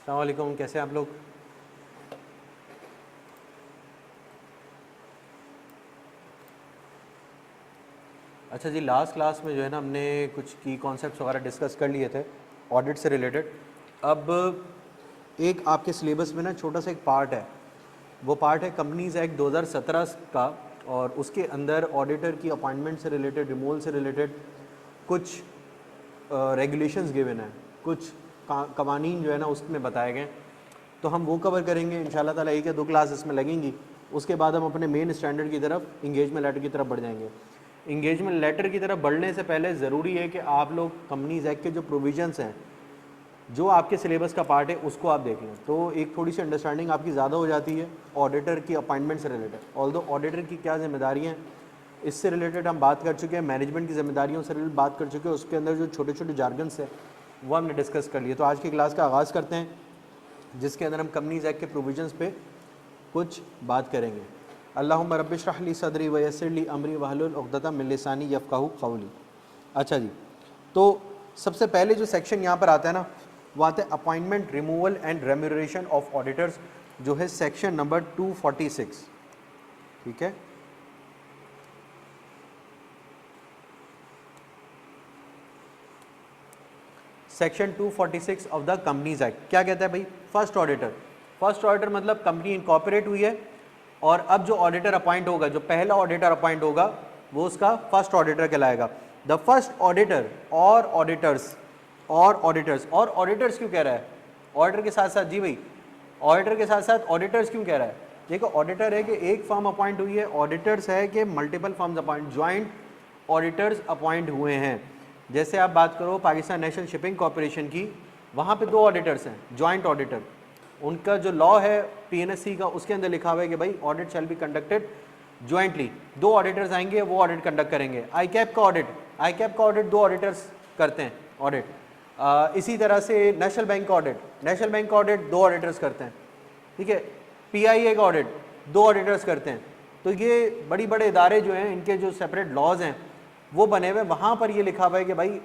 अस्सलाम वालेकुम, कैसे हैं आप लोग? अच्छा जी, लास्ट क्लास में जो है ना हमने कुछ की कॉन्सेप्ट्स वगैरह डिस्कस कर लिए थे ऑडिट से रिलेटेड। अब एक आपके सिलेबस में ना छोटा सा एक पार्ट है, वो पार्ट है कंपनीज़ एक्ट 2017 का, और उसके अंदर ऑडिटर की अपॉइंटमेंट से रिलेटेड, रिमूवल से रिलेटेड कुछ रेगुलेशंस गिवन है, कुछ कवानीन जो है ना उसमें बताए गए। तो हम वो कवर करेंगे इंशाल्लाह ताला, एक या दो क्लास इसमें लगेंगी। उसके बाद हम अपने मेन स्टैंडर्ड की तरफ, इंगेजमेंट लेटर की तरफ बढ़ जाएंगे। इंगेजमेंट लेटर की तरफ बढ़ने से पहले ज़रूरी है कि आप लोग कंपनीज एक्ट के जो प्रोविजंस हैं, जो आपके सिलेबस का पार्ट है, उसको आप देख लें, तो एक थोड़ी सी अंडरस्टैंडिंग आपकी ज़्यादा हो जाती है ऑडिटर की अपॉइंटमेंट से रिलेटेड। ऑल्दो ऑडिटर की क्या जिम्मेदारियाँ हैं इससे रिलेटेड हम बात कर चुके हैं, मैनेजमेंट की जिम्मेदारियों से रिलेटेड बात कर चुके हैं, उसके अंदर जो छोटे छोटे जार्गन्स हैं वो हमने डिस्कस कर लिए। तो आज की क्लास का आगाज़ करते हैं, जिसके अंदर हम कंपनीज एक्ट के प्रोविजंस पे कुछ बात करेंगे। अल्लाहुम्मा रब्बि इश्रह ली सदरी व यस्सिर ली अमरी वहलुल उक़दतम मिन लिसानी यफ़क़हू क़ौली। अच्छा जी, तो सबसे पहले जो सेक्शन यहाँ पर आता है ना, वो आता है appointment, removal and remuneration of auditors, जो है सेक्शन नंबर 246। ठीक है, section 246 of the companies act क्या कहता है भाई? फर्स्ट ऑडिटर, फर्स्ट ऑडिटर मतलब कंपनी इनकॉर्पोरेट हुई है और अब जो ऑडिटर अपॉइंट होगा, जो पहला ऑडिटर अपॉइंट होगा, वो उसका फर्स्ट ऑडिटर कहलाएगा। द फर्स्ट ऑडिटर और ऑडिटर्स, और ऑडिटर्स, और ऑडिटर्स क्यों कह रहा है? ऑडिटर के साथ साथ, जी भाई, ऑडिटर के साथ साथ ऑडिटर्स क्यों कह रहा है? देखो, ऑडिटर है कि एक फर्म अपॉइंट हुई है, ऑडिटर्स है कि multiple firms appoint, joint auditors appoint हुए हैं। जैसे आप बात करो पाकिस्तान नेशनल शिपिंग कॉरपोरेशन की, वहाँ पे दो ऑडिटर्स हैं, जॉइंट ऑडिटर। उनका जो लॉ है पीएनएससी का, उसके अंदर लिखा हुआ है कि भाई audit shall be conducted jointly. दो ऑडिटर्स आएंगे, वो ऑडिट कंडक्ट करेंगे। आईकैप का ऑडिट, आईकैप का ऑडिट दो ऑडिटर्स करते हैं ऑडिट। इसी तरह से नेशनल बैंक का ऑडिट, नेशनल बैंक का ऑडिट दो ऑडिटर्स करते हैं। ठीक है, पीआईए का ऑडिट दो ऑडिटर्स करते हैं। तो ये बड़ी बड़े इदारे जो हैं, इनके जो सेपरेट लॉज हैं वो बने हुए, वहाँ पर ये लिखा हुआ है कि भाई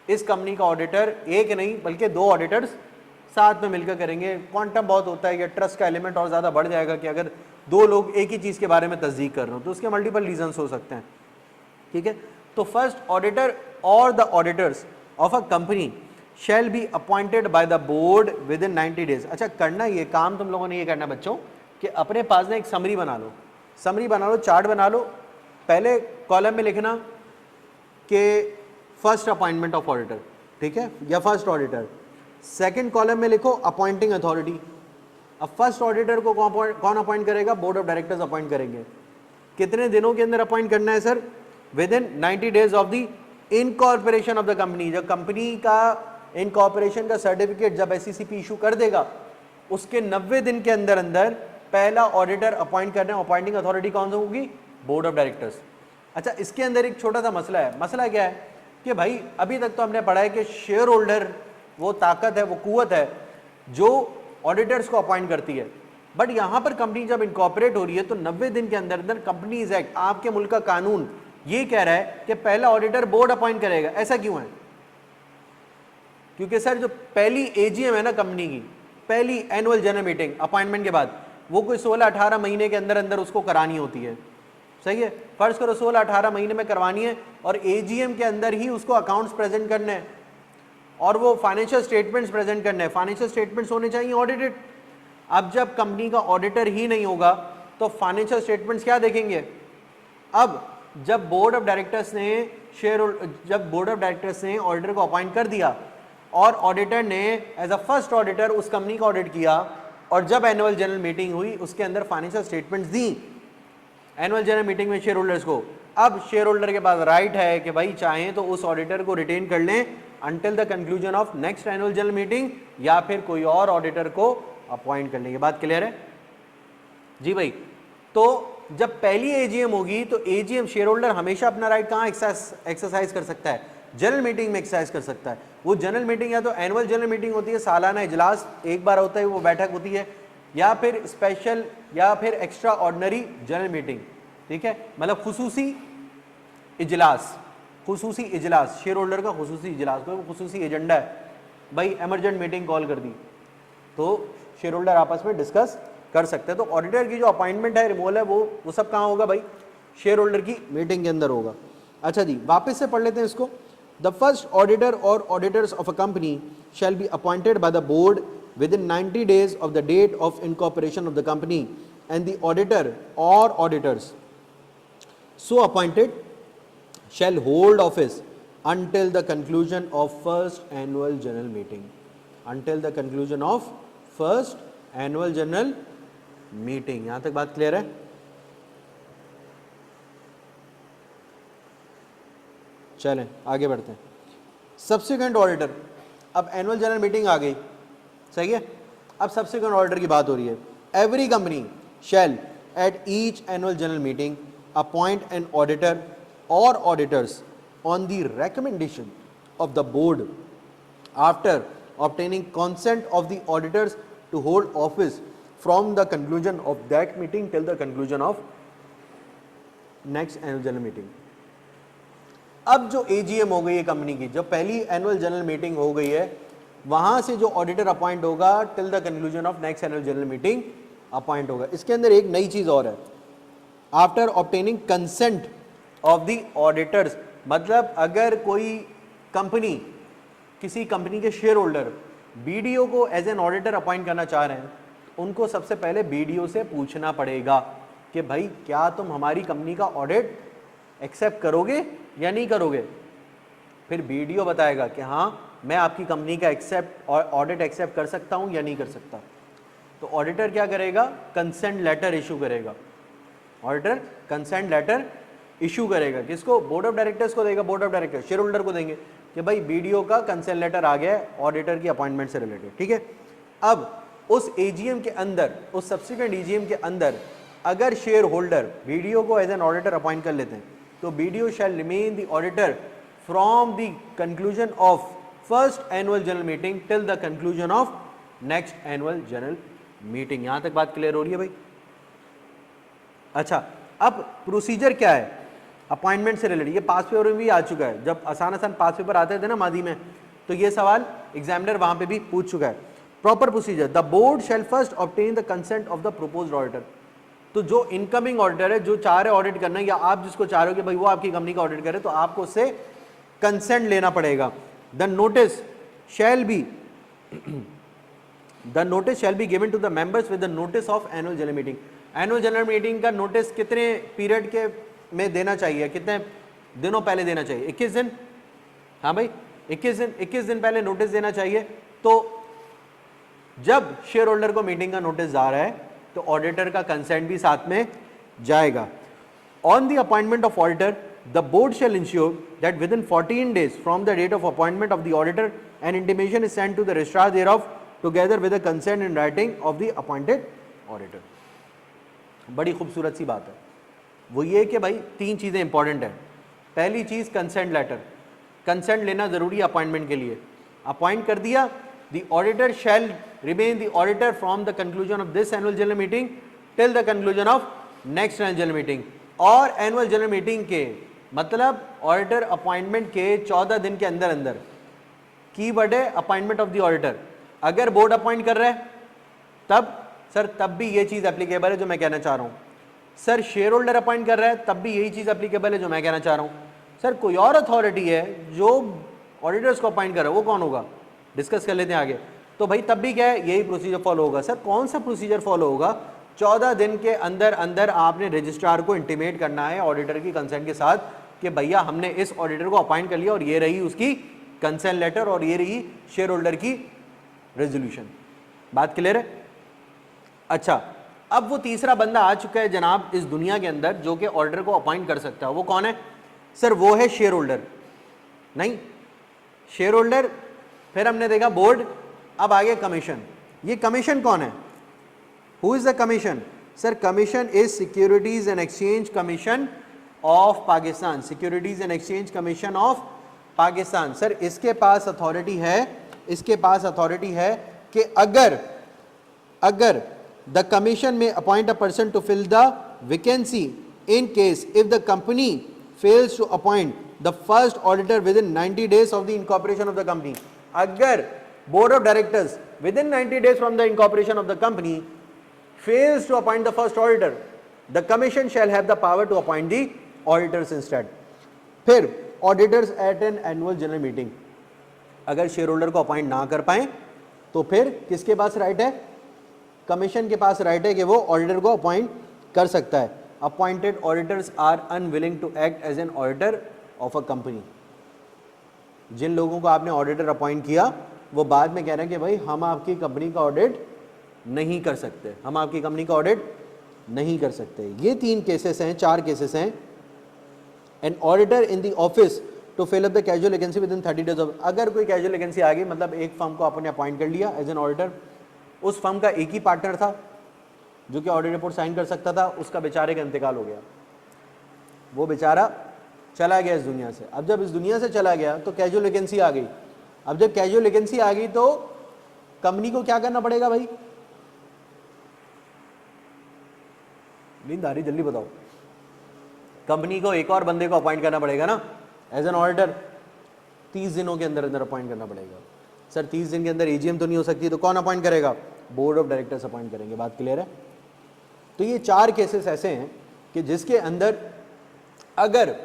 इस कंपनी का ऑडिटर एक नहीं बल्कि दो ऑडिटर्स साथ में मिलकर करेंगे। क्वांटम बहुत होता है, या ट्रस्ट का एलिमेंट और ज़्यादा बढ़ जाएगा कि अगर दो लोग एक ही चीज़ के बारे में तस्दीक कर रहे हो, तो उसके मल्टीपल रीजंस हो सकते हैं। ठीक है, तो फर्स्ट ऑडिटर और the auditors of a company shall be appointed by the board with in 90 days. अच्छा, करना ये काम तुम लोगों ने ये करना बच्चों कि अपने पास ना एक समरी बना लो, समरी बना लो, चार्ट बना लो। पहले कॉलम में लिखना कि फर्स्ट अपॉइंटमेंट ऑफ ऑडिटर, ठीक है, या फर्स्ट ऑडिटर। सेकंड कॉलम में लिखो अपॉइंटिंग अथॉरिटी। अब फर्स्ट ऑडिटर को कौन अपॉइंट करेगा? बोर्ड ऑफ डायरेक्टर्स अपॉइंट करेंगे। कितने दिनों के अंदर अपॉइंट करना है sir? With in 90 days of the incorporation of the company. जब कंपनी का इनकॉर्पोरेशन का सर्टिफिकेट जब एससीसीपी इशू कर देगा, उसके 90 दिन के अंदर अंदर पहला ऑडिटर अपॉइंट करना है। अपॉइंटिंग अथॉरिटी कौन सा होगी? Board of directors. अच्छा, इसके अंदर एक छोटा सा मसला है। मसला क्या है कि भाई अभी तक तो हमने पढ़ा है कि शेयर होल्डर वो ताकत है, वो कुव्वत है जो ऑडिटर्स को अपॉइंट करती है। बट यहाँ पर कंपनी जब इनकॉर्पोरेट हो रही है तो 90 दिन के अंदर अंदर कंपनीज एक्ट, आपके मुल्क का कानून ये कह रहा है कि पहला ऑडिटर बोर्ड अपॉइंट करेगा। ऐसा क्यों है? क्योंकि सर जो पहली एजीएम है ना कंपनी की, पहली एनुअल जनरल मीटिंग अपॉइंटमेंट के बाद, वो कोई 16-18 महीने के अंदर अंदर उसको करानी होती है। सही है, फर्ज करो 16-18 महीने में करवानी है और एजीएम के अंदर ही उसको अकाउंट्स प्रेजेंट करने हैं और वो फाइनेंशियल स्टेटमेंट्स प्रेजेंट करने हैं। फाइनेंशियल स्टेटमेंट्स होने चाहिए ऑडिटेड। अब जब कंपनी का ऑडिटर ही नहीं होगा तो फाइनेंशियल स्टेटमेंट्स क्या देखेंगे? अब जब बोर्ड ऑफ डायरेक्टर्स ने ऑडिटर को अपॉइंट कर दिया और ऑडिटर ने एज अ फर्स्ट ऑडिटर उस कंपनी का ऑडिट किया, और जब एनुअल जनरल मीटिंग हुई उसके अंदर financial statements the annual general meeting में शेयर होल्डर्स को, अब शेयर होल्डर के पास राइट है कि भाई चाहें तो उस ऑडिटर को रिटेन कर लें until the conclusion of next annual general meeting, या फिर कोई और ऑडिटर को अपॉइंट कर लेंगे। बात क्लियर है? जी भाई, तो जब पहली एजीएम होगी तो एजीएम शेयर होल्डर हमेशा अपना राइट कहाँ एक्सरसाइज कर सकता है? जनरल मीटिंग में एक्सरसाइज कर सकता है। वो जनरल मीटिंग या तो एनुअल जनरल मीटिंग होती है, सालाना इजलास एक बार होता है, वो बैठक होती है, या फिर स्पेशल या फिर एक्स्ट्रा ऑर्डिनरी जनरल मीटिंग। ठीक है, मतलब खुसूसी इजलास, खुसूसी इजलास, शेयर होल्डर का खुसूसी इजलास, कोई खुसूसी एजेंडा है, भाई एमरजेंट मीटिंग कॉल कर दी तो शेयर होल्डर आपस में डिस्कस कर सकते हैं। तो ऑडिटर की जो अपॉइंटमेंट है, रिमूवल है, वो सब कहाँ होगा भाई? शेयर होल्डर की मीटिंग के अंदर होगा। अच्छा जी, वापस से पढ़ लेते हैं इसको। द फर्स्ट ऑडिटर और auditors of a company shall be appointed by the board within 90 days of the date of incorporation of the company, and the auditor or auditors so appointed shall hold office until the conclusion of first annual general meeting. Until the conclusion of first annual general meeting. यहां तक बात clear है? चलें आगे बढ़ते हैं। Subsequent auditor, अब annual general meeting आ गई, सही है। अब सब्सिक्वेंट ऑडिटर की बात हो रही है। Every company shall at each annual general meeting appoint an auditor और auditors on the recommendation of the board after obtaining consent of the auditors to hold office from the conclusion of that meeting till the conclusion of next annual general meeting. अब जो AGM हो गई है company की, जो पहली annual general meeting हो गई है, वहां से जो ऑडिटर अपॉइंट होगा till the conclusion of next annual general meeting appoint होगा। इसके अंदर एक नई चीज और है, after obtaining consent of the auditors. मतलब अगर कोई कंपनी, किसी कंपनी के शेयर होल्डर BDO को एज एन ऑडिटर अपॉइंट करना चाह रहे हैं, उनको सबसे पहले BDO से पूछना पड़ेगा कि भाई क्या तुम हमारी कंपनी का ऑडिट एक्सेप्ट करोगे या नहीं करोगे। फिर BDO बताएगा कि हाँ मैं आपकी कंपनी का ऑडिट एक्सेप्ट कर सकता हूँ या नहीं कर सकता। तो ऑडिटर क्या करेगा? कंसेंट लेटर इशू करेगा। ऑडिटर कंसेंट लेटर इशू करेगा, किसको? बोर्ड ऑफ डायरेक्टर्स को देगा। Board of director share holder को देंगे कि भाई BDO का कंसेंट लेटर आ गया है ऑडिटर की अपॉइंटमेंट से रिलेटेड, ठीक है। अब उस AGM के अंदर, उस सब्सिक्वेंट AGM के अंदर अगर शेयर होल्डर BDO को एज एन ऑडिटर अपॉइंट कर लेते हैं, तो BDO shall remain the auditor from the conclusion of first annual general meeting till the conclusion of next annual general meeting. यहां तक बात क्लियर हो रही है भाई? अच्छा, अब प्रोसीजर क्या है अपॉइंटमेंट से रिलेटेड? ये पास पेपर में भी आ चुका है, जब आसान पास पेपर आते थे ना मादी में, तो ये सवाल एग्जामिनर वहां पे भी पूछ चुका है। Proper procedure, the board shall first obtain the consent of the proposed auditor. तो जो इनकमिंग ऑडिटर है, जो चाह रहे ऑडिट करना, या आप जिसको चाह रहे हो कि भाई वो आपकी कंपनी का ऑडिट करे, तो आपको उससे कंसेंट लेना पड़ेगा। The notice shall be given to the members with the notice of annual general meeting. Annual general meeting का नोटिस कितने पीरियड के में देना चाहिए, कितने दिनों पहले देना चाहिए? 21 दिन। हाँ भाई, 21 दिन पहले नोटिस देना चाहिए। तो जब शेयर होल्डर को मीटिंग का नोटिस जा रहा है, तो ऑडिटर का कंसेंट भी साथ में जाएगा। On the appointment of auditor, the board shall ensure that within 14 days from the date of appointment of the auditor an intimation is sent to the registrar thereof together with the consent in writing of the appointed auditor. बड़ी खूबसूरत सी बात है, वो ये कि भाई 3 चीजें important है। पहली चीज कंसेंट लेटर, कंसेंट लेना जरूरी है अपॉइंटमेंट के लिए। अपॉइंट कर दिया, the auditor shall remain the auditor from the conclusion of this annual general meeting till the conclusion of next annual general meeting. और एनुअल जनरल मीटिंग के मतलब ऑडिटर अपॉइंटमेंट के 14 दिन के अंदर अंदर, कीवर्ड है अपॉइंटमेंट ऑफ द ऑडिटर। अगर बोर्ड अपॉइंट कर रहा है तब सर, तब भी ये चीज एप्लीकेबल है जो मैं कहना चाह रहा हूं। सर, शेयर होल्डर अपॉइंट कर रहा है तब भी यही चीज एप्लीकेबल है जो मैं कहना चाह रहा हूं। सर, कोई और अथॉरिटी है जो ऑडिटर्स को अपॉइंट कर रहा है, वो कौन होगा? डिस्कस कर लेते हैं आगे। तो भाई तब भी क्या है, यही प्रोसीजर फॉलो होगा। सर, कौन सा प्रोसीजर फॉलो होगा? 14 दिन के अंदर अंदर आपने रजिस्ट्रार को इंटीमेट करना है ऑडिटर की कंसेंट के साथ कि भैया हमने इस ऑडिटर को अपॉइंट कर लिया और ये रही उसकी कंसेंट लेटर और ये रही शेयर होल्डर की रेजोल्यूशन। बात क्लियर है? अच्छा, अब वो तीसरा बंदा आ चुका है जनाब इस दुनिया के अंदर जो कि ऑडिटर को अपॉइंट कर सकता है। वो कौन है? सर, वो है शेयर होल्डर। नहीं, शेयर होल्डर, फिर हमने देखा बोर्ड, अब आगे कमीशन। ये कमीशन कौन है? Who is the commission? Sir, commission is securities and exchange commission of Pakistan. Securities and exchange commission of Pakistan. Sir, इसके पास अथॉरिटी है, कि अगर the commission may appoint a person to fill the vacancy in case if the company fails to appoint the first auditor within 90 days of the incorporation of the company। अगर board of directors within 90 days from the incorporation of the company fails to appoint the first auditor, the commission shall have the power to appoint the auditors instead. फिर auditors at an annual general meeting, अगर share holder को appoint ना कर पाए तो फिर किसके पास right है? कमीशन के पास राइट है कि वो ऑडिटर को अपॉइंट कर सकता है. Appointed auditors are unwilling to act as an auditor of a company. जिन लोगों को आपने ऑडिटर अपॉइंट किया वो बाद में कह रहे हैं कि भाई हम आपकी कंपनी का ऑडिट नहीं कर सकते, हम आपकी कंपनी का ऑडिट नहीं कर सकते. ये 3 केसेस हैं, 4 केसेस हैं. An auditor in the office to fill up the casual vacancy within 30 days of, अगर कोई कैजुअल वैकेंसी आ गई, मतलब एक फर्म को आपने अपॉइंट कर लिया एज एन ऑडिटर, उस फर्म का एक ही पार्टनर था जो कि ऑडिट रिपोर्ट साइन कर सकता था, उसका बेचारे का इंतकाल हो गया, वो बेचारा चला गया इस दुनिया से. अब जब इस दुनिया से चला गया तो कैजुअल वैकेंसी आ गई. अब जब कैजुअल वैकेंसी आ गई तो कंपनी को क्या करना पड़ेगा भाई? नींद आ रही, जल्दी बताओ. कंपनी को एक और बंदे को अपॉइंट करना पड़ेगा ना एज एन ऑडिटर. 30 दिनों के अंदर अंदर अपॉइंट करना पड़ेगा. सर 30 दिन के अंदर एजीएम तो नहीं हो सकती, तो कौन अपॉइंट करेगा? बोर्ड ऑफ डायरेक्टर्स अपॉइंट करेंगे. बात क्लियर है? तो ये 4 केसेस ऐसे हैं कि जिसके अंदर अगर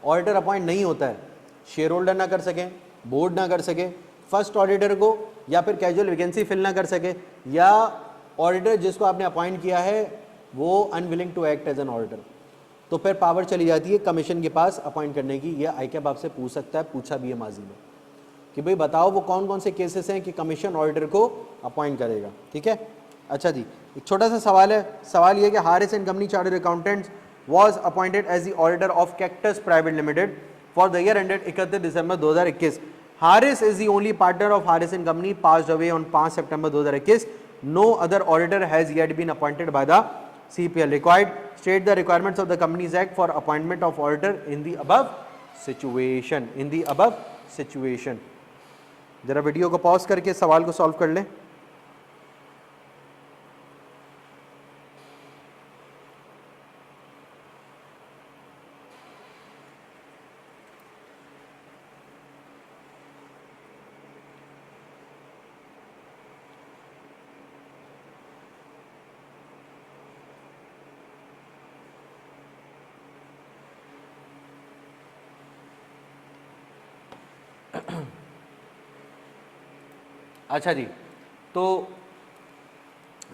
ऑडिटर अपॉइंट नहीं होता है, शेयर होल्डर ना कर सके, बोर्ड ना कर सके, फर्स्ट ऑडिटर को, या फिर कैजुअल वैकेंसी फिल ना कर सके, या ऑडिटर जिसको आपने अपॉइंट किया है वो unwilling to act as an auditor, तो फिर पावर चली जाती है कमीशन के पास अपॉइंट करने की. ये आईकैप आपसे पूछ सकता है, पूछा भी है माजी में, कि भाई बताओ वो कौन कौन से केसेस हैं कि कमीशन ऑडिटर को अपॉइंट करेगा. ठीक है, अच्छा जी, एक छोटा सा सवाल है. सवाल ये है कि Haris and company chartered accountants was appointed as the auditor of Cactus Private Limited for the year ended 31 December 2021. Haris is the only partner of Haris and Company, passed away on 5 September 2021. No other auditor has yet been appointed by the CPL. Required, state the requirements of the Companies Act for appointment of auditor in the above situation. In the above situation. जरा video को pause करके सवाल को solve कर लें. अच्छा जी, तो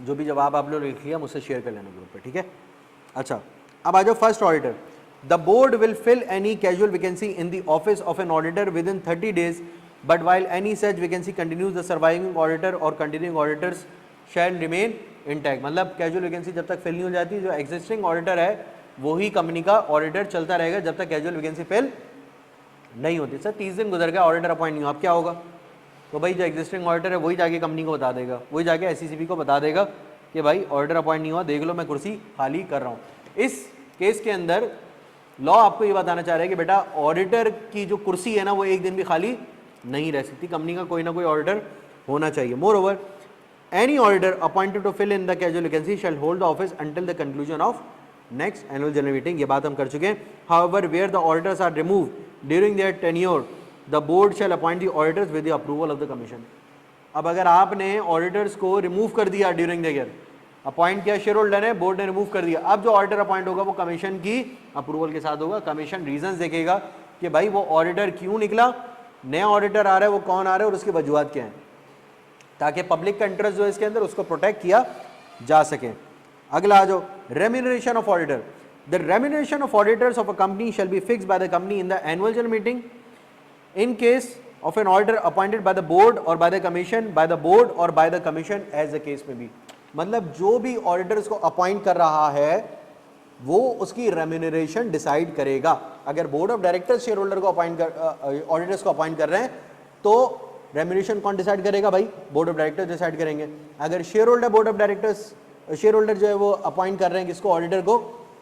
जो भी जवाब आप लोग लिख लिया मुझसे शेयर कर लेना ग्रुप पे. ठीक है, अच्छा अब आ जाओ first auditor. The board will fill any casual vacancy in the office of an auditor within 30 days, but while any such vacancy continues the surviving auditor और continuing auditors shall remain intact. मतलब casual vacancy जब तक fill नहीं हो जाती, जो existing auditor है वही कंपनी का ऑडिटर चलता रहेगा जब तक कैजुअल वैकेंसी फिल नहीं होती. सर 30 दिन गुजर गया, ऑडिटर अपॉइंट नहीं हुआ, अब क्या होगा? तो भाई जो एग्जिस्टिंग ऑडिटर है वही जाके कंपनी को बता देगा, वही जाके एससीसीबी को बता देगा कि भाई ऑडिटर अपॉइंट नहीं हुआ, देख लो मैं कुर्सी खाली कर रहा हूँ. इस केस के अंदर लॉ आपको ये बताना चाह रहा है कि बेटा ऑडिटर की जो कुर्सी है ना वो एक दिन भी खाली नहीं रह सकती, कंपनी का कोई ना कोई ऑडिटर होना चाहिए. Moreover any auditor appointed to fill in the casual vacancy shall hold the office until the conclusion of next annual general meeting. ये बात हम कर चुके हैं. However where the auditors are removed during their tenure the board shall appoint the auditors with the approval of the commission. अब अगर आपने auditors को रिमूव कर दिया ड्यूरिंग द ईयर, अपॉइंट किया शेयर होल्डर ने, बोर्ड ने रिमूव कर दिया, अब जो ऑडिटर अपॉइंट होगा वो कमीशन की अप्रूवल के साथ होगा. कमीशन रीजंस देखेगा कि भाई वो ऑडिटर क्यों निकला, नया ऑडिटर आ रहा है वो कौन आ रहा है और उसकी वजूहत क्या है, ताकि पब्लिक का इंटरेस्ट जो है इसके अंदर उसको प्रोटेक्ट किया जा सके. अगला आ जाओ, remuneration of auditor. The remuneration of auditors of a company shall be fixed by the company in the annual general meeting in case of an auditor appointed by the board or by the commission, by the board or by the commission as the case may be. मतलब जो भी auditors को appoint कर रहा है वो उसकी remuneration decide करेगा. अगर board of directors share holder को अपॉइंट कर ऑडिटर्स को अपॉइंट कर रहे हैं तो रेम्यूनरेशन कौन डिसाइड करेगा भाई? बोर्ड ऑफ डायरेक्टर्स डिसाइड करेंगे. अगर share holder board of directors share holder जो है वो अपॉइंट कर रहे हैं किसको? ऑडिटर को,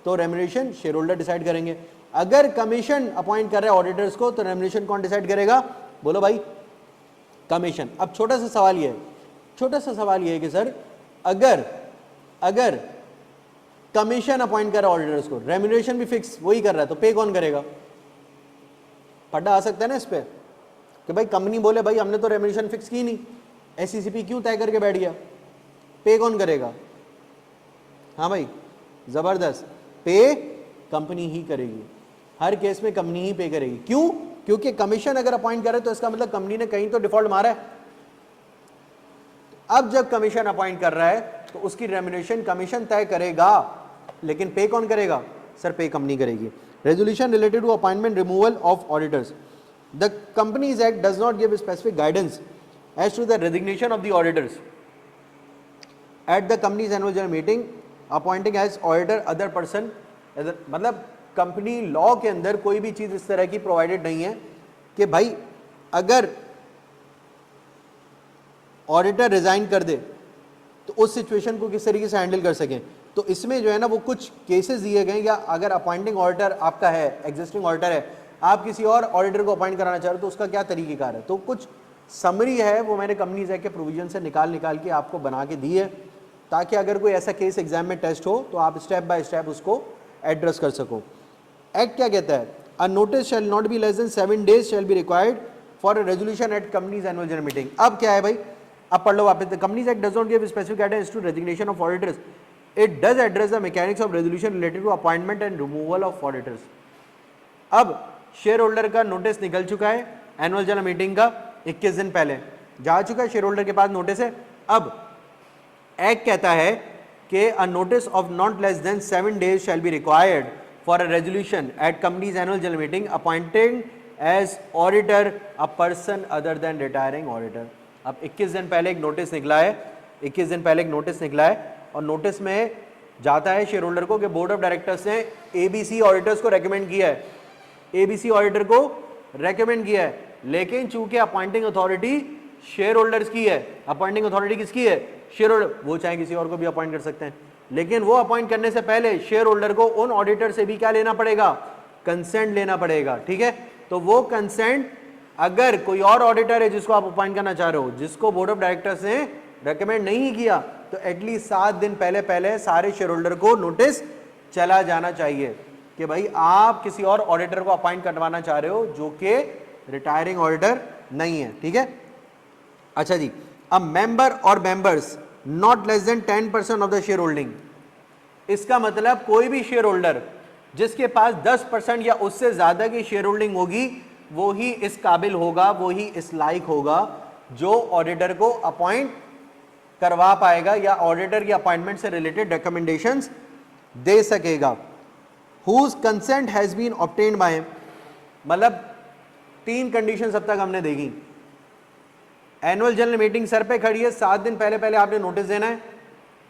तो रेम्यूनरेशन शेयर होल्डर डिसाइड करेंगे. अगर कमीशन अपॉइंट कर रहे हैं ऑडिटर्स को तो रेम्यूनरेशन कौन डिसाइड करेगा? बोलो भाई, कमीशन. अब छोटा सा सवाल ये है कि सर अगर कमीशन अपॉइंट कर रहा है ऑडिटर्स को, रेम्यूनरेशन भी फिक्स वही कर रहा है, तो पे कौन करेगा? पढ़ा आ सकता है ना इस पे. कि भाई कंपनी बोले भाई हमने तो रेम्यूनरेशन फिक्स की नहीं, एससीसीपी क्यों तय करके बैठ गया, पे कौन करेगा? हाँ भाई जबरदस्त, पे कंपनी ही करेगी, हर केस में कंपनी ही पे करेगी। क्यों? क्योंकि कमीशन अगर अपॉइंट करे तो इसका मतलब कंपनी ने कहीं तो डिफॉल्ट मारा है। अब जब कमीशन अपॉइंट कर रहा है तो उसकी रेम्यूनरेशन कमीशन तय करेगा, लेकिन पे कौन करेगा? सर पे कंपनी करेगी। Resolution related to appointment removal of auditors, the companies act does not give specific guidance as to the resignation of the auditors at the companies annual general meeting appointing as auditor other person. मतलब company law के अंदर कोई भी चीज इस तरह की provided नहीं है कि भाई अगर ऑडिटर रिजाइन कर दे तो उस सिचुएशन को किस तरीके से हैंडल कर सकें। तो इसमें जो है ना वो कुछ केसेस दिए गए, या अगर अपॉइंटिंग ऑडिटर आपका है, एग्जिस्टिंग ऑडिटर है, आप किसी और ऑडिटर को अपॉइंट कराना चाह रहे हो तो उसका क्या तरीकेकार है। तो कुछ समरी है वो मैंने कंपनीज एक्ट के प्रोविजन से निकाल के आपको बना के दी है, ताकि अगर कोई ऐसा केस एग्जाम में टेस्ट हो तो आप स्टेप बाय स्टेप उसको एड्रेस कर सको। एक्ट क्या कहता है? A notice shall not be less than 7 days shall be required for a resolution at companies annual general meeting. अब क्या है भाई, अब पढ़ लो वापस। The companies act does not give specific guidance to resignation of auditors, it does address the mechanics of resolution related to appointment and removal of auditors. अब share holder का नोटिस निकल चुका है एनुअल जनरल मीटिंग का 21 दिन पहले जा चुका है, शेयर होल्डर के पास नोटिस है। अब एक्ट कहता है कि a notice of not less than 7 days shall be required for a resolution at companies annual general meeting appointing as auditor a person other than retiring auditor. अब 21 दिन पहले एक नोटिस निकला है, 21 दिन पहले एक नोटिस निकला है, और नोटिस में जाता है शेयर होल्डर को कि बोर्ड ऑफ डायरेक्टर्स ने एबीसी ऑडिटर्स को रेकमेंड किया है, एबीसी ऑडिटर को रेकमेंड किया है, लेकिन चूंकि अपॉइंटिंग अथॉरिटी शेयर होल्डर्स की है, अपॉइंटिंग अथॉरिटी किसकी है? Share holder. वो चाहे किसी और को भी अपॉइंट कर सकते हैं, लेकिन वो अपॉइंट करने से पहले शेयर होल्डर को उन ऑडिटर से भी क्या लेना पड़ेगा? कंसेंट लेना पड़ेगा, ठीक है। तो वो कंसेंट अगर कोई और ऑडिटर है जिसको आप अपॉइंट करना चाह रहे हो, जिसको बोर्ड ऑफ डायरेक्टर्स ने रेकमेंड नहीं किया, तो एटलीस्ट 7 दिन पहले सारे शेयर होल्डर को नोटिस चला जाना चाहिए कि भाई आप किसी और ऑडिटर को अपॉइंट करवाना चाह रहे हो जो कि रिटायरिंग ऑडिटर नहीं है, ठीक है। अच्छा जी, अ मेंबर और members not less then 10% of the share holding. इसका मतलब कोई भी शेयर होल्डर जिसके पास 10% या उससे ज्यादा की शेयर होल्डिंग होगी वो ही इस काबिल होगा, वो ही इस लायक होगा जो ऑडिटर को अपॉइंट करवा पाएगा या ऑडिटर की अपॉइंटमेंट से रिलेटेड रिकमेंडेशंस दे सकेगा। Whose consent has been obtained by, मतलब 3 कंडीशन अब तक हमने देखी। एनुअल जनरल मीटिंग सर पे खड़ी है, 7 दिन पहले आपने नोटिस देना है,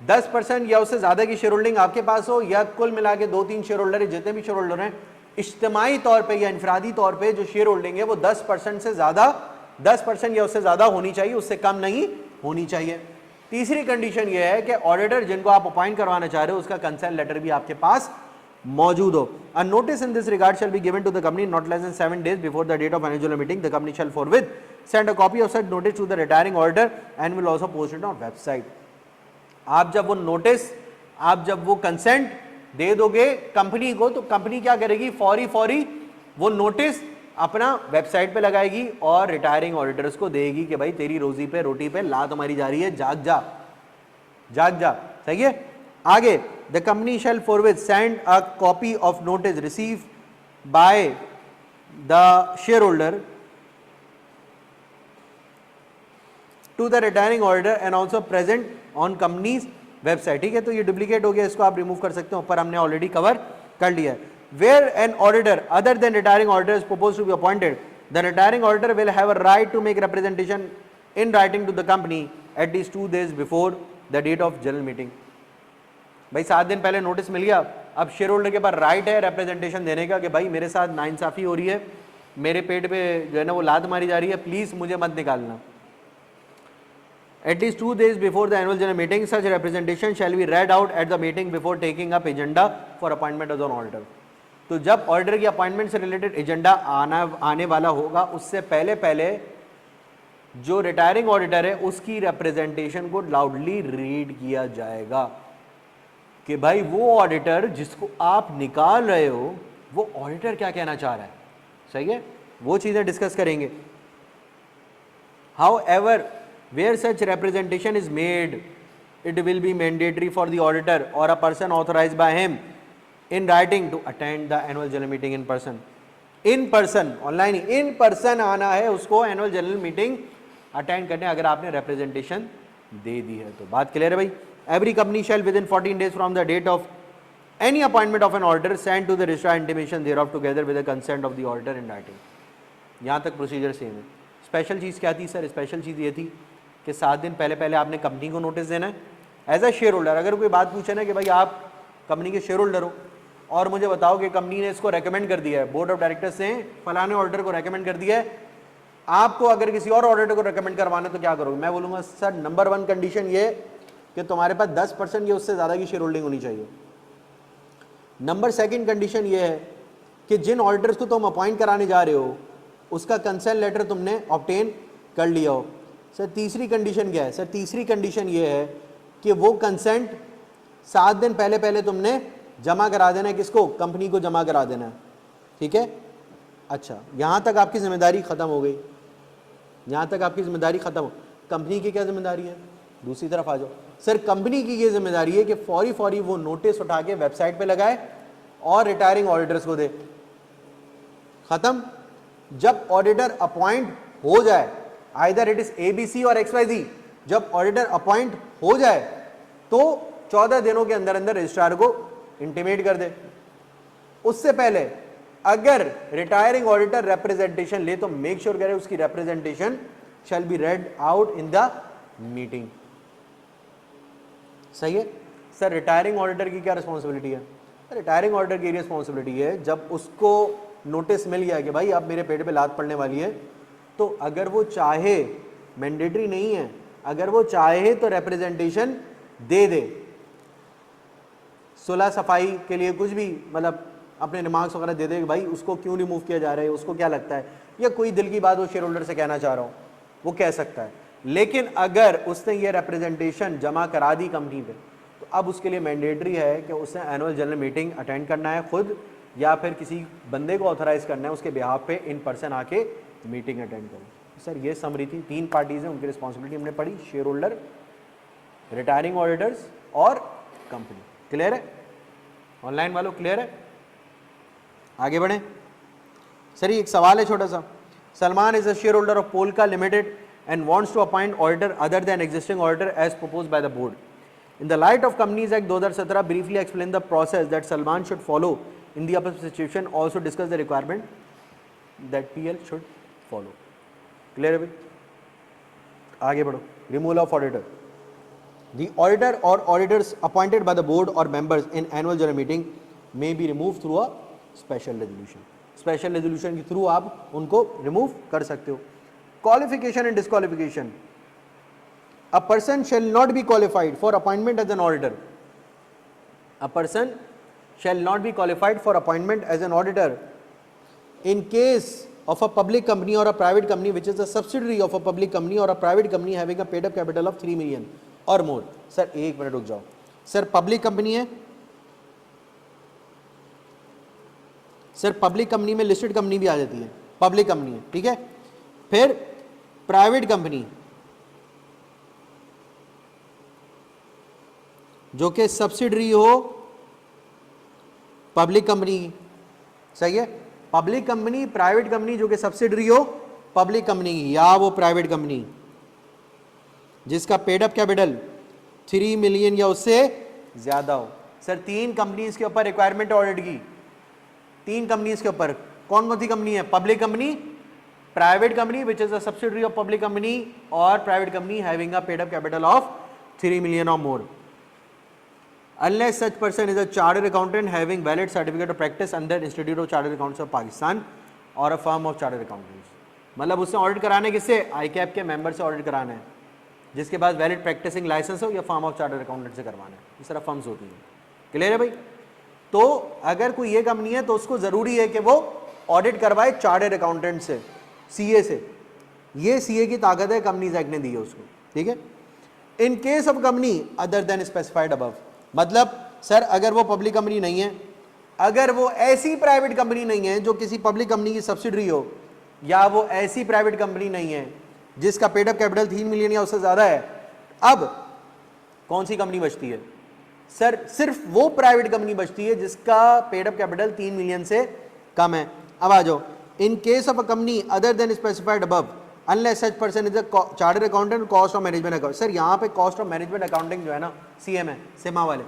10% या उससे ज्यादा की शेयर होल्डिंग आपके पास हो, या कुल मिला के 2-3 शेयर होल्डर है, जितने भी शेयर होल्डर हैं इज्तिमाई तौर पे या इनफरादी तौर पे जो शेयर होल्डिंग है वो 10% से ज्यादा, 10% या उससे ज्यादा होनी चाहिए, उससे कम नहीं होनी चाहिए। तीसरी कंडीशन ये है कि ऑडिटर जिनको आप अपॉइंट करवाना चाह रहे हो उसका कंसेंट लेटर भी आपके पास मौजूद हो। A notice in this regard shall be given to the company not less than 7 days before the date of annual general meeting. The company shall forthwith send a copy of such notice to the retiring auditor and will also post it on website. आप जब वो notice, आप जब वो consent दे दोगे company को, तो company क्या करेगी? फौरी वो नोटिस अपना वेबसाइट पे लगाएगी और रिटायरिंग ऑडिटर्स को देगी कि भाई तेरी रोजी पे रोटी पे लात हमारी जा रही है, जाग जा। सही है। आगे, the company shall forthwith send a copy of notice receive by the shareholder to the retiring auditor and also present on company's website. ठीक है, तो ये डुप्लीकेट हो गया, इसको आप रिमूव कर सकते हो, ऊपर हमने ऑलरेडी कवर कर लिया है। Where an auditor other than retiring auditor is proposed to be appointed, the retiring auditor will have a right to make representation in writing to the company at least 2 days before the date of general meeting. भाई 7 दिन पहले notice मिल गया, अब share holder के पास right है representation देने का कि भाई मेरे साथ नाइंसाफी हो रही है, मेरे पेट पे जो है ना वो लात मारी जा रही है, प्लीज मुझे मत निकालना। At least 2 days before the annual general meeting, such representation shall be read out at the meeting before taking up agenda for appointment as an auditor. तो जब ऑडिटर की अपॉइंटमेंट से रिलेटेड एजेंडा आने वाला होगा उससे पहले जो रिटायरिंग ऑडिटर है उसकी रिप्रेजेंटेशन को लाउडली रीड किया जाएगा कि भाई वो ऑडिटर जिसको आप निकाल रहे हो वो ऑडिटर क्या कहना चाह रहा है। सही है, वो चीजें डिस्कस करेंगे। However, where such representation is made, it will be mandatory for the auditor or a person authorized by him in writing to attend the annual general meeting in person. In person, online in person आना है उसको annual general meeting attend करने, अगर आपने representation दे दी है तो। बात clear है भाई? Every company shall within 14 days from the date of any appointment of an auditor send to the registrar intimation thereof together with the consent of the auditor in writing. यहाँ तक procedure same है। Special चीज़ क्या थी sir? Special चीज़ ये थी कि 7 दिन पहले आपने कंपनी को नोटिस देना है एज अ शेयर होल्डर। अगर कोई बात पूछे ना कि भाई आप कंपनी के शेयर होल्डर हो और मुझे बताओ कि कंपनी ने इसको रेकमेंड कर दिया है, बोर्ड ऑफ डायरेक्टर्स ने फलाने ऑडिटर को रेकमेंड कर दिया है, आपको अगर किसी और ऑडिटर को रेकमेंड करवाना है तो क्या करोगे? मैं बोलूँगा सर नंबर 1 कंडीशन ये कि तुम्हारे पास 10% या उससे ज़्यादा की शेयर होल्डिंग होनी चाहिए। नंबर 2 कंडीशन ये है कि जिन ऑडिटर्स को तुम अपॉइंट कराने जा रहे हो उसका कंसेंट लेटर तुमने ऑब्टेन कर लिया हो। सर तीसरी कंडीशन क्या है? सर तीसरी कंडीशन ये है कि वो कंसेंट 7 दिन पहले तुमने जमा करा देना है। किसको? कंपनी को जमा करा देना है। ठीक है, अच्छा यहाँ तक आपकी जिम्मेदारी ख़त्म हो गई, यहाँ तक आपकी जिम्मेदारी ख़त्म हो। कंपनी की क्या जिम्मेदारी है? दूसरी तरफ आ जाओ। सर कंपनी की ये जिम्मेदारी है कि फौरी वो नोटिस उठा के वेबसाइट पे लगाए और रिटायरिंग ऑडिटर्स को दे। ख़त्म। जब ऑडिटर अपॉइंट हो जाए, आइदर इट इज ABC और XYZ, जब ऑडिटर अपॉइंट हो जाए तो 14 दिनों के अंदर रजिस्ट्रार को इंटीमेट कर दे। उससे पहले अगर रिटायरिंग ऑडिटर रिप्रेजेंटेशन ले तो मेक श्योर करे उसकी representation shall be red out in the meeting. सही है सर। रिटायरिंग ऑडिटर की क्या रिस्पॉन्सिबिलिटी है? रिटायरिंग ऑडिटर की रिस्पॉन्सिबिलिटी है जब उसको नोटिस मिल गया कि भाई अब मेरे पेट पे लात पड़ने वाली है, तो अगर वो चाहे, मैंडेटरी नहीं है, अगर वो चाहे तो रिप्रेजेंटेशन दे। सुलह सफाई के लिए कुछ भी मतलब अपने रिमार्क्स वगैरह दे दे कि भाई उसको क्यों रिमूव किया जा रहा है, उसको क्या लगता है, या कोई दिल की बात वो शेयर होल्डर से कहना चाह रहा हूँ, वो कह सकता है। लेकिन अगर उसने ये रिप्रेजेंटेशन जमा करा दी कंपनी पे तो अब उसके लिए मैंडेटरी है कि उसने एनुअल जनरल मीटिंग अटेंड करना है खुद, या फिर किसी बंदे को ऑथराइज करना है उसके बिहाफ पे इन पर्सन आके मीटिंग अटेंड करें। सर ये समरी थी, 3 पार्टीज हैं, उनकी रिस्पॉन्सिबिलिटी हमने पढ़ी, शेयर होल्डर, रिटायरिंग ऑडिटर्स और कंपनी। क्लियर है? ऑनलाइन वालों क्लियर है? आगे बढ़ें। सर एक सवाल है छोटा सा। Salman is a share holder of polka limited and wants to appoint auditor other than existing auditor as proposed by the board. In the light of Companies Act 2017, briefly explain the process that Salman should follow in the above situation. Also discuss the requirement that PL should follow. Clear है भाई? आगे बढ़ो। Removal of auditor. The auditor or auditors appointed by the board or members in annual general meeting may be removed through a special resolution. Special resolution के through आप उनको remove कर सकते हो। Qualification and disqualification. A person shall not be qualified for appointment as an auditor. A person shall not be qualified for appointment as an auditor in case of a public company or a private company which is a subsidiary of a public company or a private company having a paid up capital of 3 million or more. Sir एक minute रुक जाओ। Sir public company है, sir public company में listed company भी आ जाती है, public company है, ठीक है। फिर प्राइवेट कंपनी जो कि सब्सिडरी हो पब्लिक कंपनी की, सही है। पब्लिक कंपनी, प्राइवेट कंपनी जो कि सब्सिडरी हो पब्लिक कंपनी की, या वो प्राइवेट कंपनी जिसका पेड अप कैपिटल 3 मिलियन या उससे ज्यादा हो। सर 3 कंपनीज के ऊपर रिक्वायरमेंट ऑडिट की, 3 कंपनीज के ऊपर। कौन कौन सी कंपनी है? Public company, private company which is a subsidiary of public company, और private company having a paid up capital of 3 million और more, unless such person is a chartered accountant having valid certificate of practice under Institute of Chartered Accountants of Pakistan or a firm of chartered accountants। मतलब उससे audit कराना है किससे? ICAP के member से audit कराना है जिसके पास वैलिड प्रैक्टिसिंग लाइसेंस हो, या फर्म ऑफ चार्टर्ड अकाउंटेंट से करवाना है। इस तरह फर्म्स होती हैं। क्लियर है भाई? तो अगर कोई ये कंपनी है तो उसको जरूरी है कि वो ऑडिट करवाए चार्टर्ड अकाउंटेंट से, CA से। ये CA की ताकत है, कंपनीज एक्ट ने दी है उसको, ठीक है। इन case of company other then specified above, मतलब सर अगर वो पब्लिक कंपनी नहीं है, अगर वो ऐसी प्राइवेट कंपनी नहीं है जो किसी पब्लिक कंपनी की सब्सिडरी हो, या वो ऐसी प्राइवेट कंपनी नहीं है जिसका पेड अप कैपिटल 3 मिलियन या उससे ज्यादा है। अब कौन सी कंपनी बचती है सर? सिर्फ वो प्राइवेट कंपनी बचती है जिसका पेड अप कैपिटल 3 मिलियन से कम है। अब आ जाओ, इन case of a company other then specified above unless such person is a chartered accountant cost of management account. Sir यहाँ पे कॉस्ट ऑफ मैनेजमेंट अकाउंटिंग जो है ना, सीएम है, सिमा वाले,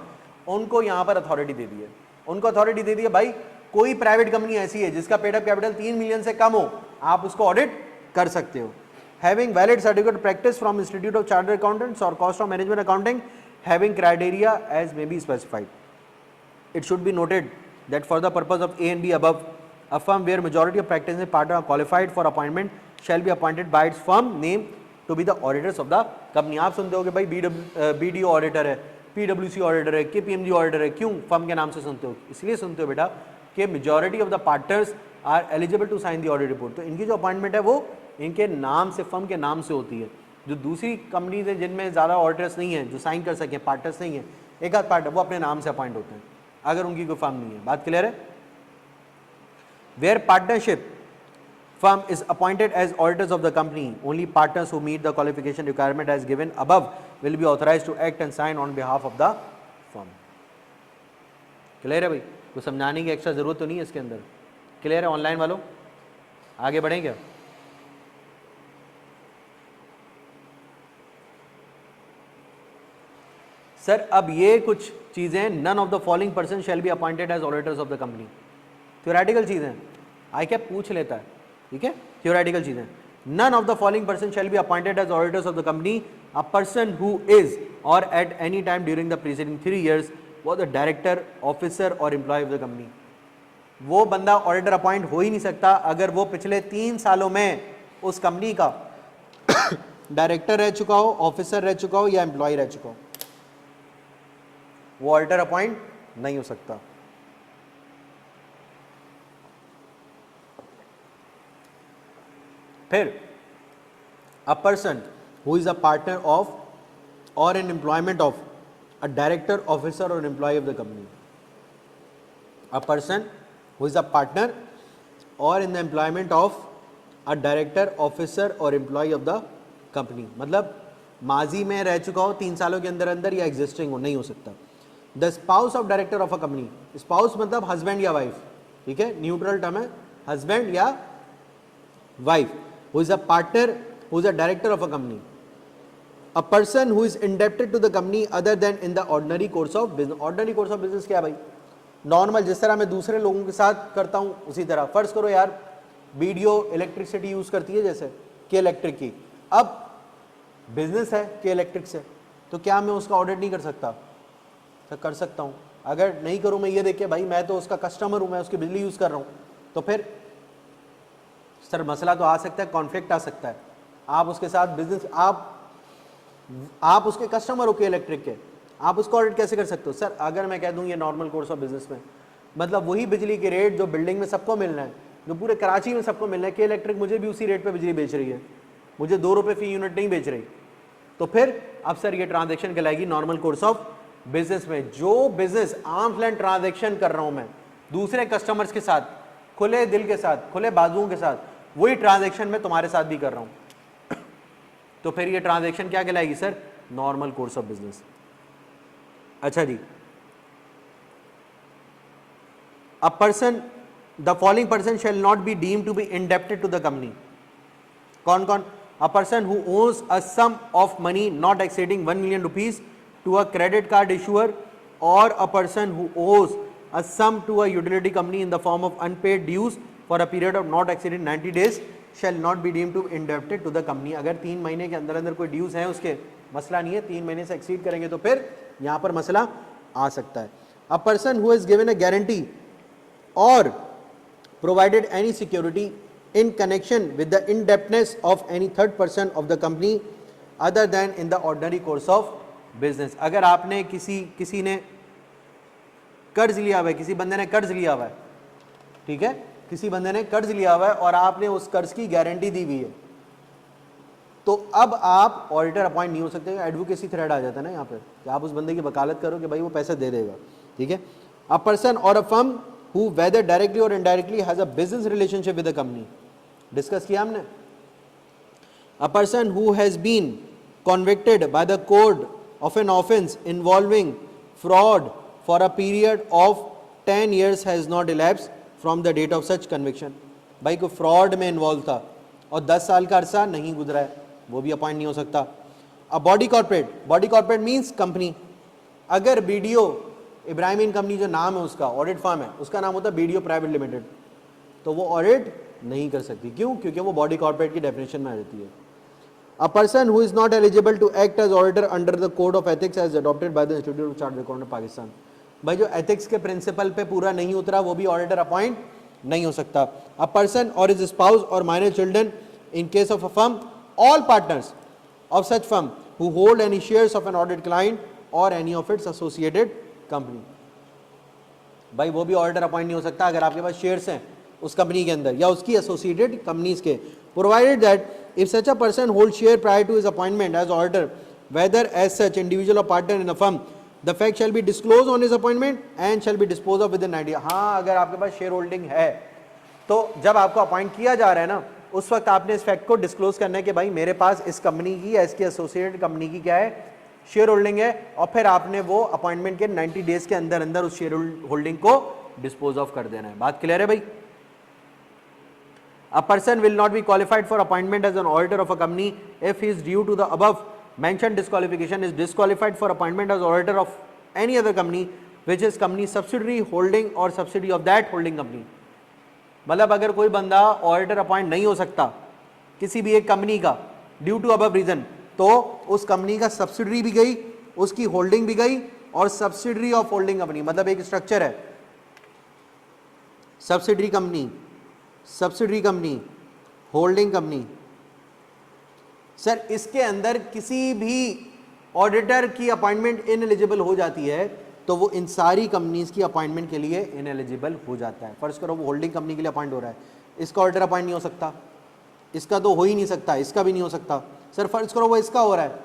उनको यहाँ पर अथॉरिटी दे दी है। उनको अथॉरिटी दे दी है भाई, कोई प्राइवेट कंपनी ऐसी है जिसका पेड अप कैपिटल 3 मिलियन से कम हो, आप उसको ऑडिट कर सकते हो। Having valid certificate practice from Institute of Chartered Accountants or cost of management accounting, having criteria as may be specified. It should be noted that for the purpose of A and B above, a firm where majority of practicing partners are qualified for appointment shall be appointed by its firm name to be the auditors of the company. आप सुनते हो कि भाई BDO auditor है, PwC auditor है, KPMG auditor है, क्यों firm के नाम से सुनते हो? इसलिए सुनते हो बेटा कि majority of the partners are eligible to sign the audit report. तो इनकी जो अपॉइंटमेंट है वो इनके नाम से, फर्म के नाम से होती है। जो दूसरी कंपनीज हैं जिनमें ज़्यादा ऑडिटर्स नहीं है जो साइन कर सकें, पार्टनर्स नहीं है, एक आध पार्टनर, वो अपने नाम से अपॉइंट होते हैं अगर उनकी कोई फर्म नहीं है। बात क्लियर है? Where partnership firm is appointed as auditors of the company, only partners who meet the qualification requirement as given above will be authorized to act and sign on behalf of the firm. Clear है भाई? कुछ समझाने की extra जरूरत तो नहीं है इसके अंदर। क्लियर है ऑनलाइन वालों? आगे बढ़ें क्या? सर अब ये कुछ चीजें, none of the following person shall be appointed as auditors of the company, theoretical चीजें, आई क्या पूछ लेता है, ठीक है, थ्योरेटिकल चीजें। None of the following person shall be appointed as auditors of the company a person who is और at any time during the preceding 3 years was the director, officer और एम्प्लॉय ऑफ द कंपनी। वो बंदा auditor appoint हो ही नहीं सकता अगर वो पिछले 3 सालों में उस कंपनी का डायरेक्टर रह चुका हो, ऑफिसर रह चुका हो या एम्प्लॉय रह चुका हो, वो ऑडिटर अपॉइंट नहीं हो सकता। फिर a person who is a partner of और in employment of a director, officer और employee of the company. A person who is a partner और in the employment of a director, officer और employee of the company, मतलब माजी में रह चुका हो 3 सालों के अंदर अंदर या एग्जिस्टिंग हो, नहीं हो सकता। The spouse of director of a company, spouse मतलब हस्बैंड या वाइफ, ठीक है, न्यूट्रल टर्म है, हस्बैंड या wife. Who is a partner, who is a director of a company. A person who is indebted to the company other than in the ordinary course of business. Ordinary course of business क्या भाई? Normal जिस तरह मैं दूसरे लोगों के साथ करता हूं उसी तरह। फर्ज करो यार बीडीओ इलेक्ट्रिसिटी यूज करती है जैसे के इलेक्ट्रिक की, अब बिजनेस है के इलेक्ट्रिक से, तो क्या मैं उसका ऑडिट नहीं कर सकता? तो कर सकता हूं। अगर नहीं करूं मैं ये देख के भाई मैं तो उसका कस्टमर हूं, मैं उसकी बिजली यूज कर रहा हूं, तो फिर सर मसला तो आ सकता है, कॉन्फ्लिक्ट आ सकता है। आप उसके साथ बिजनेस, आप उसके कस्टमर हो के इलेक्ट्रिक के, आप उसको ऑडिट कैसे कर सकते हो? सर अगर मैं कह दूं ये नॉर्मल कोर्स ऑफ बिजनेस में, मतलब वही बिजली के रेट जो बिल्डिंग में सबको मिलना है, जो पूरे कराची में सबको मिलना है, कि इलेक्ट्रिक मुझे भी उसी रेट पे बिजली बेच रही है, मुझे 2 रुपये फी यूनिट नहीं बेच रही, तो फिर अब सर ये ट्रांजेक्शन कहलाएगी नॉर्मल कोर्स ऑफ बिजनेस में। जो बिजनेस आर्म्स लेंथ ट्रांजेक्शन कर रहा हूं मैं दूसरे कस्टमर्स के साथ, खुले दिल के साथ, खुले बाजुओं के साथ, वही ट्रांजेक्शन मैं तुम्हारे साथ भी कर रहा हूं, तो फिर ये ट्रांजेक्शन क्या कहलाएगी sir? Normal course of business. अच्छा जी, a person, the following person shall not be deemed to be indebted to the company. कौन कौन? A person who owns a sum of money not exceeding 1 million rupees to a credit card issuer, or a person who owes a sum to a utility company in the form of unpaid dues for a period of not exceeding 90 days shall not be deemed to indebted to the company। अगर 3 महीने के अंदर अंदर कोई dues है उसके, मसला नहीं है, 3 महीने से एक्सीड करेंगे तो फिर यहाँ पर मसला आ सकता है। A person who has given a guarantee और provided any security in connection with the indebtedness of any third person of the company other than in the ordinary course of business। अगर आपने किसी ने कर्ज लिया हुआ है, किसी बंदे ने कर्ज लिया हुआ है, ठीक है, किसी बंदे ने कर्ज लिया हुआ है और आपने उस कर्ज की गारंटी दी हुई है, तो अब आप ऑडिटर अपॉइंट नहीं हो सकते। एडवोकेसी थ्रेड आ जाता है ना यहाँ पे, कि आप उस बंदे की वकालत करो कि भाई वो पैसे दे देगा, ठीक है। अ पर्सन और a firm who whether directly or indirectly has a business relationship with the company, discuss किया हमने। A person who has been convicted by the court of an offence involving fraud for a period of 10 years has not elapsed from the date of such conviction. भाई को fraud में involve था और 10 साल का अरसा नहीं गुजरा है, वो भी अपॉइंट नहीं हो सकता. A body corporate means company. अगर बीडीओ इब्राहिमीन कंपनी जो नाम है उसका ऑडिट फर्म है, उसका नाम होता है बीडीओ प्राइवेट लिमिटेड, तो वो ऑडिट नहीं कर सकती. क्यों? क्योंकि वो बॉडी कॉर्पोरेट की डेफिनेशन में आ जाती है. A person who is not eligible to act as auditor under the code of ethics as adopted by the institute of chartered accountant Pakistan. भाई जो एथिक्स के प्रिंसिपल पे पूरा नहीं उतरा वो भी ऑडिटर अपॉइंट नहीं हो सकता. A person or his spouse or minor children in case of a firm, all partners of such firm who hold any shares of an audit client or any of its associated company. भाई वो भी auditor appoint नहीं हो सकता अगर आपके पास shares हैं उस कंपनी के अंदर या उसकी एसोसिएटेड कंपनीज के. Provided that if such a person hold share prior to his appointment as auditor whether as such individual or partner in a firm, the fact shall be disclose on his appointment and shall be dispose of within 90. हाँ, अगर आपके पास share holding है तो जब आपको appoint किया जा रहा है ना, उस वक्त आपने इस फैक्ट को डिस्क्लोज करना है कि भाई मेरे पास इस कंपनी की या इसकी एसोसिएटेड कंपनी की क्या है, शेयर होल्डिंग है, और फिर आपने वो अपॉइंटमेंट के 90 डेज के अंदर अंदर उस शेयर होल्डिंग को डिस्पोज ऑफ कर देना है. बात क्लियर है भाई? A person will not be qualified for appointment as an auditor of a company if he is due to the above mentioned disqualification is disqualified for appointment as auditor of any other company which is company subsidiary holding or subsidiary of that holding company. मतलब अगर कोई बंदा auditor appoint नहीं हो सकता किसी भी एक कंपनी का ड्यू टू अबव रीजन, तो उस कंपनी का सब्सिडरी भी गई, उसकी होल्डिंग भी गई, और सब्सिडरी ऑफ होल्डिंग कंपनी मतलब एक स्ट्रक्चर है, subsidiary company, holding company. Sir इसके अंदर किसी भी ऑडिटर की अपॉइंटमेंट इनएलिजिबल हो जाती है तो वो इन सारी कंपनीज की अपॉइंटमेंट के लिए इनएलिजिबल हो जाता है. फर्ज करो वो होल्डिंग कंपनी के लिए अपॉइंट हो रहा है, इसका ऑडिटर अपॉइंट नहीं हो सकता, इसका तो हो ही नहीं सकता, इसका भी नहीं हो सकता. सर फर्ज करो वो इसका हो रहा है,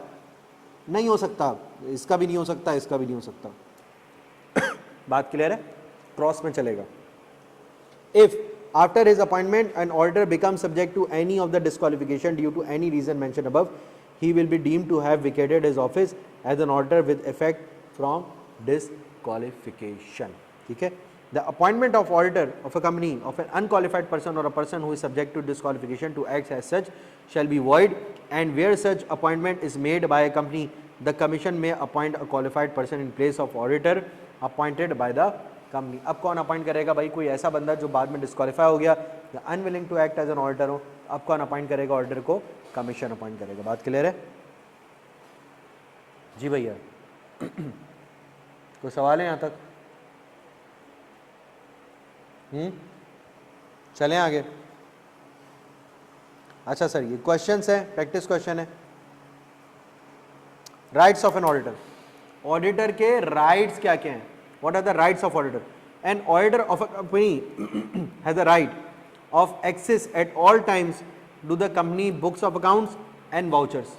नहीं हो सकता, इसका भी नहीं हो सकता, इसका भी नहीं हो सकता. बात क्लियर है? क्रॉस में चलेगा. If after his appointment an auditor becomes subject to any of the disqualification due to any reason mentioned above, he will be deemed to have vacated his office as an auditor with effect from disqualification. ठीक है? The appointment of auditor of a company of an unqualified person or a person who is subject to disqualification to act as such shall be void, and where such appointment is made by a company, the commission may appoint a qualified person in place of auditor appointed by the company. अब कौन appoint करेगा भाई? कोई ऐसा बंदा जो बाद में डिस्क्वालीफाई हो गया या unwilling to act as an auditor हो, अब कौन अपॉइंट करेगा ऑडिटर को? कमीशन अपॉइंट करेगा. बात क्लियर है जी भैया? कोई सवाल है यहाँ तक? चलें आगे. अच्छा सर ये क्वेश्चंस है, प्रैक्टिस क्वेश्चन है. Rights of an auditor. Auditor के राइट्स क्या क्या हैं? What are the rights of auditor? An auditor of a company has a right of access at all times to the company books of accounts and vouchers,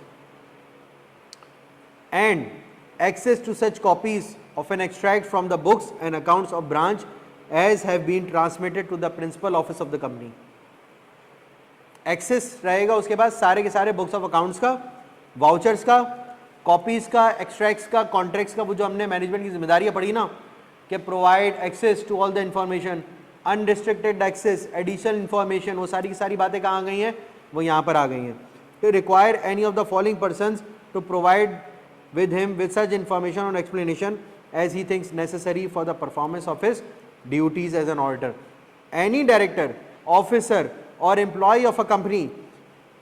and access to such copies of an extract from the books and accounts of branch as have been transmitted to the principal office of the company. Access रहेगा उसके पास सारे के सारे books of accounts का, vouchers का, copies का, extracts का, contracts का, वो जो हमने मैनेजमेंट की जिम्मेदारियां पढ़ी ना कि provide access to all the information, unrestricted access, additional information, वो सारी की सारी बातें कहाँ आ गई हैं? वो यहाँ पर आ गई हैं. To require any of the following persons to provide with him with such information or explanation as he thinks necessary for the performance of his duties as an auditor. Any director, officer or employee of a company,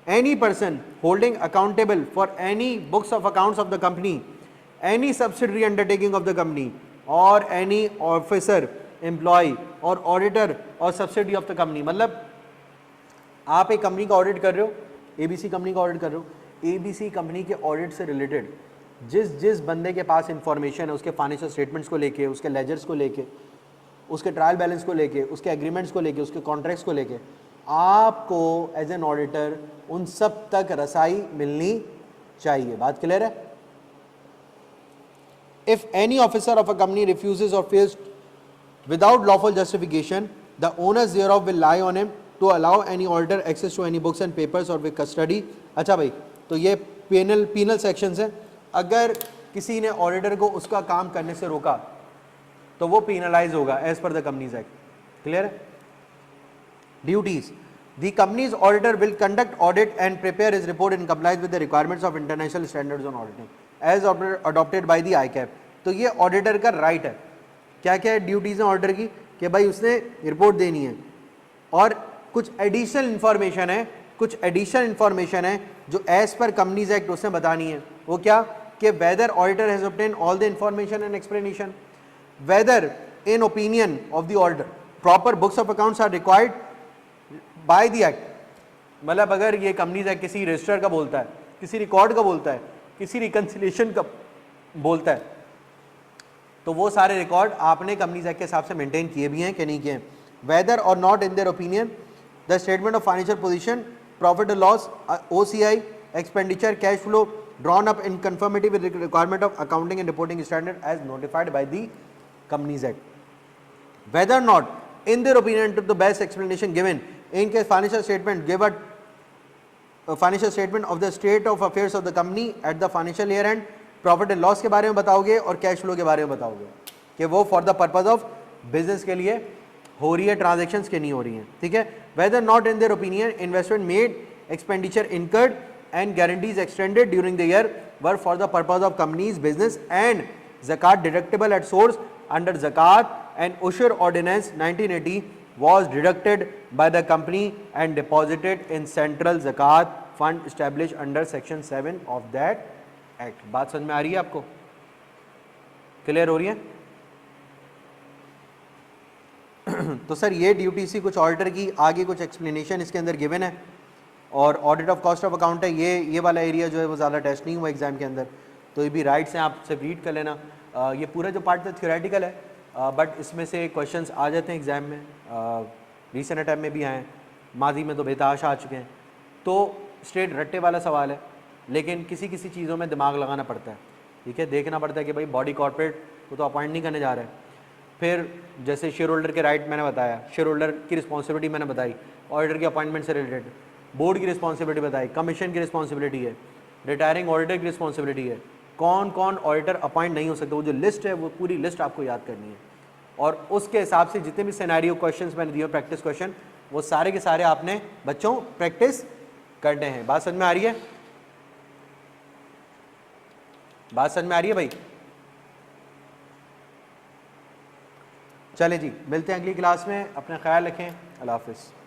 any person holding accountable for any books of accounts of the company, any subsidiary undertaking of the company, or any officer, employee or auditor or subsidiary of the company. मतलब आप एक company का audit कर रहे हो, ABC company का audit कर रहे हो, एबीसी कंपनी के ऑडिट से रिलेटेड जिस बंदे के पास इंफॉर्मेशन है, उसके फाइनेंशियल स्टेटमेंट्स को लेके, उसके लेजर्स को लेके, उसके ट्रायल बैलेंस को लेके, उसके एग्रीमेंट्स को लेके, उसके कॉन्ट्रैक्ट्स को लेके, आपको एज एन ऑडिटर उन सब तक रसाई मिलनी चाहिए. बात क्लियर है? If any officer of a company refuses or fails without lawful justification, the onus thereof will lie on him to allow any auditor access to any books and papers or with custody अच्छा भाई, तो ये penal sections हैं। अगर किसी ने auditor को उसका काम करने से रोका तो वो पीनलाइज होगा as per the companies Act. Clear है? Duties, the company's auditor will conduct audit and prepare his report in compliance with the requirements of international standards on auditing as adopted by the ICAP. तो ये auditor का right है। क्या क्या है duties हैं auditor की? कि भाई उसने रिपोर्ट देनी है और कुछ एडिशनल इंफॉर्मेशन है, कुछ एडिशनल इंफॉर्मेशन है जो एज पर कंपनीज एक्ट उसने बतानी है। वो क्या? कि whether auditor has obtain all the information and explanation, whether in opinion of the auditor proper books of accounts are required by the act. मतलब अगर ये कंपनीज एक्ट किसी रजिस्टर का बोलता है, किसी रिकॉर्ड का बोलता है, किसी रिकंसिलिएशन का बोलता है, तो वो सारे रिकॉर्ड आपने कंपनीज एक्ट के हिसाब से मेंटेन किए भी हैं कि नहीं किए हैं। Whether or not in their opinion the statement of financial position, profit or loss, OCI, expenditure, cash flow drawn up in conformity with the requirement of accounting and reporting standard as notified by the Companies Act. Whether or not in their opinion to the best explanation given in case financial statement give a financial statement of the state of affairs of the company at the financial year end, profit and loss के बारे में बताओगे और cash flow के बारे में बताओगे कि वो for the purpose of business के लिए हो रही है, ट्रांजैक्शंस के नहीं हो रही हैं। ठीक है? Whether not in their opinion investment made, expenditure incurred and guarantees extended during the year were for the purpose of company's business and zakat deductible at source under zakat and ushur ordinance 1980 was deducted by the company and deposited in central zakat fund established under section 7 of that act। बात समझ में आ रही है आपको? Clear हो रही है? तो सर ये ड्यूटी सी कुछ ऑडिटर की, आगे कुछ एक्सप्लेनेशन इसके अंदर गिवन है और audit of cost of account है। ये वाला एरिया जो है वो ज़्यादा टेस्ट नहीं हुआ एग्जाम के अंदर, तो ये भी राइट्स हैं, आप सिर्फ रीड कर लेना। ये पूरा जो पार्ट है थ्योरेटिकल है, बट इसमें से क्वेश्चंस आ जाते हैं एग्जाम में, रिसेंट टाइम में भी आए हैं, माजी में तो बेताश आ चुके हैं। तो स्ट्रेट रट्टे वाला सवाल है, लेकिन किसी किसी चीज़ों में दिमाग लगाना पड़ता है। ठीक है? देखना पड़ता है कि भाई बॉडी कॉर्पोरेट को तो अपॉइंट नहीं करने जा रहे हैं। फिर जैसे शेयर होल्डर के राइट मैंने बताया, शेयर होल्डर की रिस्पॉन्सिबिलिटी मैंने बताई, ऑडिटर की अपॉइंटमेंट से रिलेटेड, बोर्ड की रिस्पॉन्सिबिलिटी बताई, कमीशन की रिस्पॉन्सिबिलिटी है, रिटायरिंग ऑडिटर की रिस्पॉन्सिबिलिटी है, कौन कौन ऑडिटर अपॉइंट नहीं हो सकते, वो जो लिस्ट है वो पूरी लिस्ट आपको याद करनी है और उसके हिसाब से जितने भी सिनेरियो क्वेश्चंस मैंने दिए प्रैक्टिस क्वेश्चन, वो सारे के सारे आपने बच्चों प्रैक्टिस करने हैं। बात समझ में आ रही है? बात समझ में आ रही है भाई? चलें जी, मिलते हैं अगली क्लास में, अपना ख्याल रखें, अल्लाह हाफिज़।